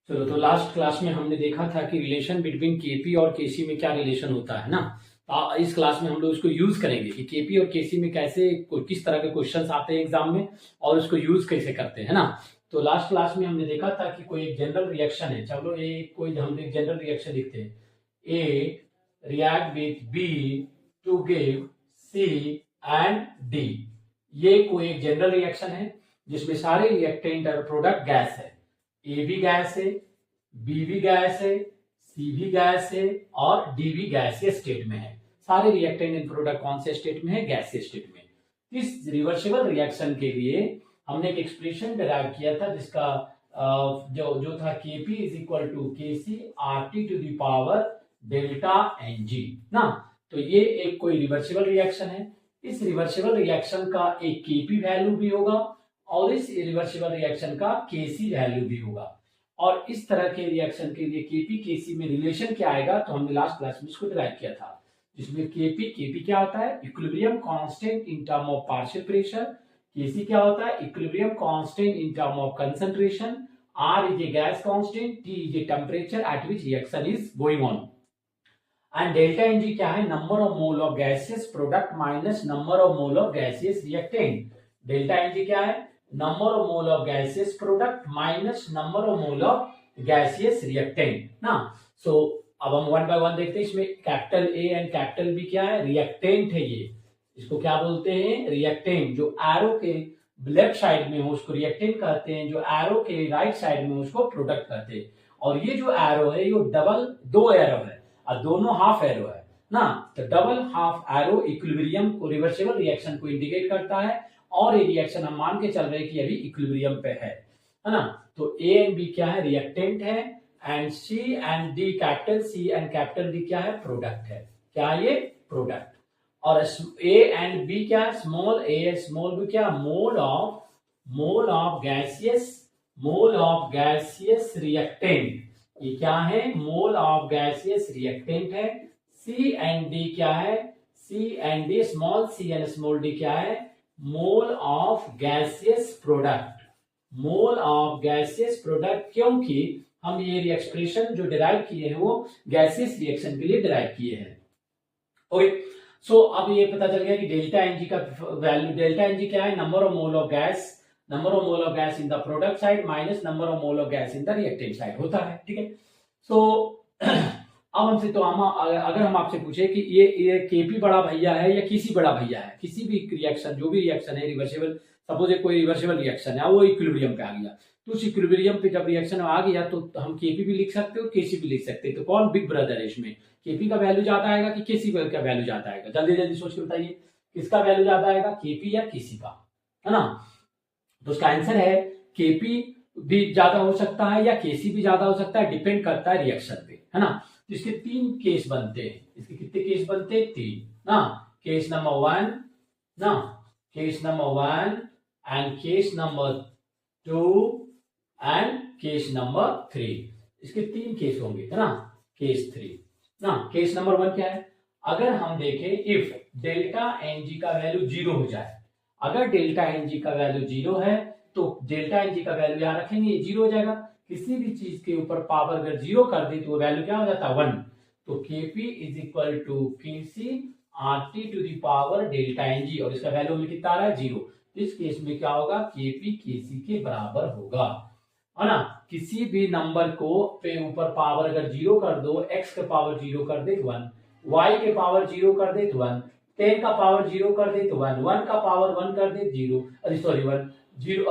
चलो, तो last class में हमने देखा था कि रिलेशन बिटवीन केपी और केसी में क्या रिलेशन होता है ना। इस क्लास में हम लोग इसको यूज करेंगे कि केपी और केसी में कैसे किस तरह के क्वेश्चंस आते हैं एग्जाम में और उसको यूज कैसे करते हैं ना। तो लास्ट क्लास में हमने देखा था कि कोई एक जनरल रिएक्शन है। चलो, कोई हम एक जनरल रिएक्शन लिखते हैं, A react with B to give C and D. ये कोई एक जनरल रिएक्शन है जिसमें सारे रिएक्टेंट और प्रोडक्ट गैस है। ए भी गैस है, बी भी गैस है, सी भी गैस है और डी भी गैसीय स्टेट में है। सारे रिएक्टेंट एंड प्रोडक्ट कौन से स्टेट में है? गैसीय स्टेट में। इस रिवर्सिबल रिएक्शन के लिए हमने एक एक्सप्रेशन डिराइव किया था जिसका जो था Kp is equal to Kc RT to the power delta Ng ना। तो ये एक कोई रिवर्सिबल रिएक्शन है। इस रिवर्सिबल रिएक्शन का एक Kp वैल्यू भी होगा और इस रिवर्सिबल रिएक्शन का Kc वैल्यू भी होगा। और इस तरह के रिएक्शन के लिए Kp Kc में रिलेशन क्या आएगा, तो हमने लास्ट क्लास में इसको डिराइव किया था, जिसमें Kp क्या होता है? Equilibrium constant in term of partial pressure. Kc क्या होता है? Equilibrium constant in term of concentration. R is a gas constant, T is a temperature at which reaction is going on. And delta Ng क्या है? Number of mole of gaseous product minus number of mole of gaseous reactant. Delta Ng क्या है? Number of mole of gaseous product minus number of mole of gaseous reactant ना। सो अब हम one by one देखते हैं। इसमें capital A and capital B क्या है? रिएक्टेंट है। ये इसको क्या बोलते हैं? रिएक्टेंट। जो एरो के लेफ्ट साइड में हो उसको रिएक्टेंट कहते हैं, जो एरो के राइट साइड में उसको प्रोडक्ट कहते हैं। और ये जो एरो है ये डबल दो एरो है और दोनों हाफ एरो है ना। तो डबल हाफ एरो इक्विलिब्रियम को, रिवर्सिबल रिएक्शन को इंडिकेट करता है। और ये रिएक्शन हम मान के चल रहे हैं कि अभी इक्विलिब्रियम पे है ना। तो ए एंड बी क्या है? रिएक्टेंट है। And C and D, capital C and capital D क्या है? प्रोडक्ट है। क्या ये? प्रोडक्ट। और ए एंड बी क्या है? स्मॉल ए स्मॉल बी क्या? मोल ऑफ गैसियस रिएक्टेंट। ये क्या है? मोल ऑफ गैसियस रिएक्टेंट है। सी एंड डी क्या है? C and D, small C and small D क्या है? Mole of gaseous product. Mole of gaseous product, क्योंकि हम ये एक्सप्रेशन जो डिराइव किए हैं वो गैसियस रिएक्शन के लिए डिराइव किए हैं। ओके, सो अब ये पता चल गया कि डेल्टा Ng का वैल्यू, डेल्टा Ng क्या है? Number of mole of gas in the product side minus number of mole of gas in the reactant side होता है। ठीक है। सो अब हमसे तो अगर हम आपसे पूछे कि ये Kp बड़ा भैया है या किसी बड़ा भैया है, किसी भी रिएक्शन, जो भी रिएक्शन है रिवर्सिबल, सपोज कोई रिवर्सिबल रिएक्शन है वो इक्विलिब्रियम पे आ गया, तो उस इक्विलिब्रियम पे जब रिएक्शन आ गया तो हम Kp भी लिख सकते हो, Kc भी लिख सकते हैं। तो कौन बिग ब्रदर है इसमें? Kp का वैल्यू ज्यादा आएगा कि Kc का वैल्यू ज्यादा आएगा? जल्दी जल्दी सोच के बताइए, किसका वैल्यू ज्यादा आएगा? Kp या Kc का, है ना। तो उसका आंसर है Kp भी ज्यादा हो सकता है या Kc भी ज्यादा हो सकता है, डिपेंड करता है रिएक्शन पे, है ना। तो इसके तीन केस बनते हैं। इसके कितने केस बनते हैं? तीन ना। केस नंबर वन ना, case number one and case number two and case number three. इसके तीन केस होंगे, है ना। केस थ्री ना, केस नंबर वन क्या है? अगर हम देखें, इफ डेल्टा Ng का वैल्यू जीरो हो जाए, अगर डेल्टा Ng का वैल्यू जीरो है तो डेल्टा Ng का वैल्यू यहां रखेंगे, ये जीरो हो जाएगा। किसी भी चीज के ऊपर पावर अगर जीरो कर दे तो वैल्यू क्या हो जाता है? वन। तो Kp is equal to Kc RT to the power delta Ng, और इसका वैल्यू हमें कितना आ रहा है? जीरो। इस केस में क्या होगा? Kp Kc के बराबर होगा, है ना। किसी भी नंबर को पे ऊपर पावर अगर जीरो कर दो, x के पावर जीरो कर दे तो वन, y के पावर जीरो कर दे तो वन, 10 का पावर जीरो कर दे तो वन, 1 का पावर वन कर दे जीरो, सॉरी वन, जीरो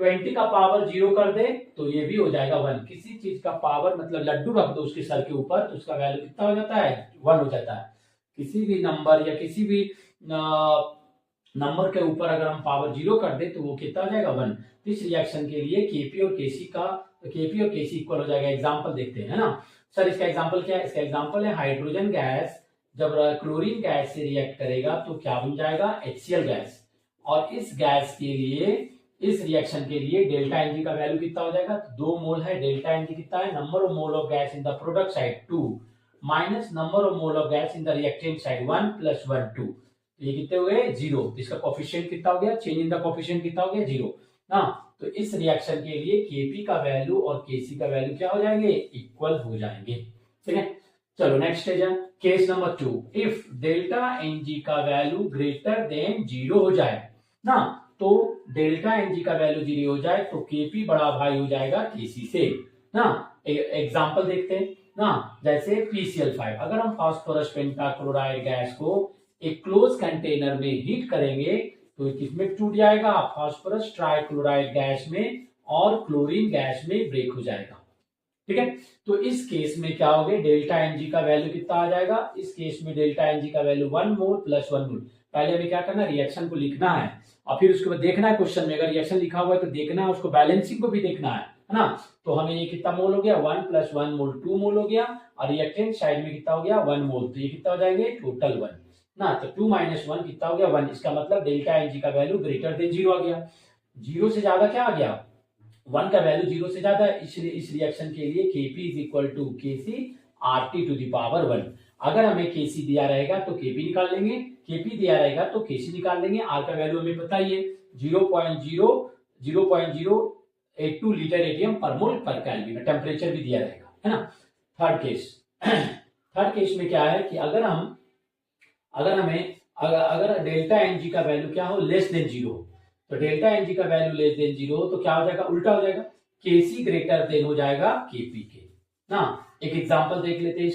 20 का पावर जीरो कर दे तो ये भी हो जाएगा वन। किसी चीज का पावर मतलब लड्डू रख दो उसके सर के ऊपर तो उसका वैल्यू कितना हो जाता है? वन हो जाता है। किसी भी नंबर या किसी भी नंबर के ऊपर अगर हम पावर जीरो कर दे तो वो कितना हो जाएगा? वन। इस रिएक्शन के लिए Kp और Kc इक्वल हो जाएगा। एग्जांपल देखते हैं, है ना। सर इसका एग्जांपल क्या है? इसका एग्जांपल है हाइड्रोजन गैस जब क्लोरीन गैस से रिएक्ट करेगा तो क्या बन जाएगा? HCl gas. और इस गैस के लिए, इस रिएक्शन के लिए डेल्टा Ng का वैल्यू कितना हो जाएगा? तो 2 मोल है। डेल्टा Ng कितना है? Number of mole of gas in the product side 2 minus number of mole of gas in the reactant side 1 plus 1 2। ये कितने हुए? जीरो। इसका कोफिशिएंट कितना हो गया? चेंज इन द कोफिशिएंट कितना हो गया? जीरो ना। तो इस रिएक्शन के लिए Kp का वैल्यू और Kc का वैल्यू क्या हो जाएंगे, इक्वल हो जाएंगे। ठीक है, चलो नेक्स्ट है case number 2, if delta Ng का वैल्यू ग्रेटर देन 0 हो जाए ना, तो डेल्टा Ng का वैल्यू 0 हो जाए तो Kp बड़ा भाई हो जाएगा Kc से ना। एग्जांपल देखते हैं ना, जैसे PCl5, अगर हम फास्फोरस पेंटाक्लोराइड गैस को एक क्लोज कंटेनर में हीट करेंगे तो किसमें टूट जाएगा, फास्फोरस ट्राइक्लोराइड गैस में और क्लोरीन गैस में ब्रेक हो जाएगा। ठीक है, तो इस केस में क्या होगा, डेल्टा Ng का वैल्यू कितना आ जाएगा, इस केस में डेल्टा Ng का वैल्यू 1 मोल प्लस 1 मोल। पहले हमें क्या करना, रिएक्शन को लिखना है और फिर उसके बाद देखना है क्वेश्चन में, अगर रिएक्शन लिखा हुआ है तो देखना है, उसको बैलेंसिंग को भी देखना है ना। तो हमें ये कितना मोल हो गया, 1 प्लस 1 मोल 2 मोल हो गया, और रिएक्टेंट साइड में कितना हो गया 1 मोल, तो ये कितना हो जाएंगे टोटल 1 ना। तो 2 माइनस 1 कितना हो गया 1, इसका मतलब डेल्टा Ng का वैल्यू ग्रेटर देन 0 आ गया। 0 से ज्यादा क्या आ गया, 1 का वैल्यू 0 से ज्यादा है, इसलिए इस रिएक्शन के लिए Kp is equal to Kc RT to the power 1। अगर हमें Kc दिया रहेगा तो Kp निकाल लेंगे, Kp दिया रहेगा तो Kc निकाल लेंगे। R का वैल्यू हमें पता ही है 0.082 लीटर एटीएम पर मोल पर केल्विन, टेम्परेचर भी दिया रहेगा, है ना। थर्ड केस में क्या है कि अगर डेल्टा Ng का वैल्यू क्या हो, लेस देन 0, तो डेल्टा Ng का वैल्यू लेस देन 0 हो तो क्या हो जाएगा, उल्टा हो जाएगा, Kc ग्रेटर देन हो जाएगा Kp के ना। एक एग्जांपल देख लेते हैं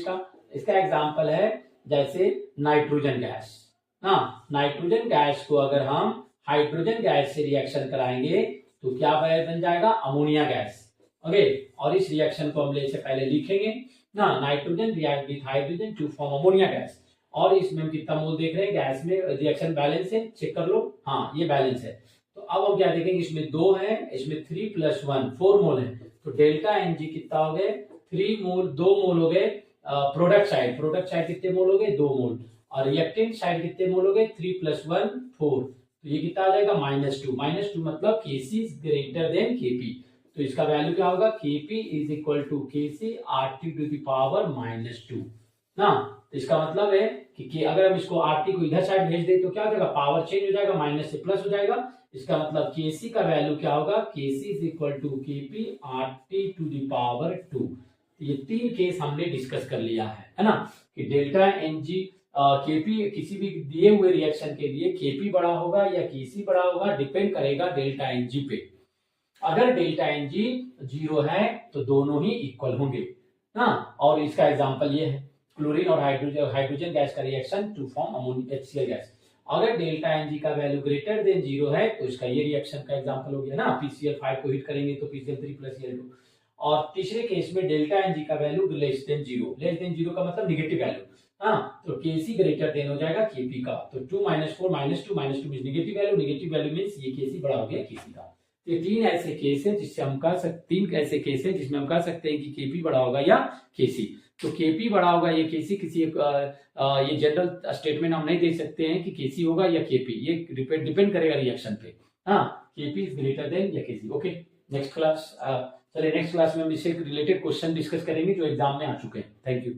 इसका एग्जांपल है जैसे नाइट्रोजन गैस ना। नाइट्रोजन गैस को अगर हम हाइड्रोजन गैस से रिएक्शन कराएंगे तो क्या बन जाएगा, अमोनिया गैस। ओके, और इस रिएक्शन को हम से पहले लिखेंगे ना, nitrogen react with hydrogen to form ammonia gas. और इसमें हम कितना मोल देख रहे हैं, गैस में रिएक्शन बैलेंस है, चेक कर लो, हाँ ये बैलेंस है। तो अब हम क्या देखेंगे, इसमें 2 है, इसमें 3 प्लस 1 4 मोल है, तो डेल्टा Ng कितना हो गए 3 मोल, 2 मोल हो गए प्रोडक्ट साइड कितने मोल हो गए 2 मोल, और रिएक्टेंट साइड कितने मोल हो गए 3 प्लस 1 4, तो ये कितना आ जाएगा -2 मतलब Kc is greater than Kp, तो इसका वैल्यू क्या होगा, Kp is equal to Kc RT to the power -2 ना। तो इसका मतलब है कि अगर हम इसको RT को इधर साइड भेज दें तो क्या हो जाएगा, पावर चेंज हो जाएगा, माइनस से प्लस हो जाएगा। इसका मतलब Kc का वैल्यू क्या होगा, Kc is equal to Kp RT to the power 2। ये 3 केस हमने डिस्कस कर लिया है ना, कि डेल्टा Ng Kp किसी भी दिए हुए रिएक्शन के लिए Kp बड़ा होगा या Kc बड़ा होगा, डिपेंड करेगा डेल्टा Ng पे। अगर डेल्टा Ng 0 है तो दोनों ही इक्वल होंगे ना। और इसका एग्जांपल ये है, क्लोरीन और हाइड्रोजन गैस का reaction to form ammonia HCl gas. अगर डेल्टा Ng का वैल्यू ग्रेटर देन 0 है तो इसका ये रिएक्शन का एग्जांपल हो गया ना, PCl5 को हीट करेंगे तो PCl3 प्लस Cl2। और तीसरे केस में डेल्टा Ng का वैल्यू लेस देन 0 का मतलब निगेटिव वैल्यू, हाँ, तो Kc ग्रेटर देन हो जाएगा Kp का, तो 2 - 4 -2 मींस निगेटिव वैल्यू मींस ये Kc बड़ा हो गया Kc का। तो ये 3 ऐसे केस हैं जिससे हम कह सकते 3 ऐसे केस हैं जिसमें हम कह सकते हैं कि Kp बड़ा होगा या Kc। तो Kp बड़ा होगा या Kc, किसी ये जनरल स्टेटमेंट हम नहीं दे सकते हैं कि Kc होगा या Kp, ये डिपेंड करेगा रिएक्शन पे, हाँ, Kp इज ग्रेटर देन या Kc। ओके, नेक्स्ट क्लास चलिए नेक्स्ट क्लास में हम इससे रिलेटेड क्वेश्चन डिस्कस करेंगे जो एग्जाम में आ चुके हैं। Thank you.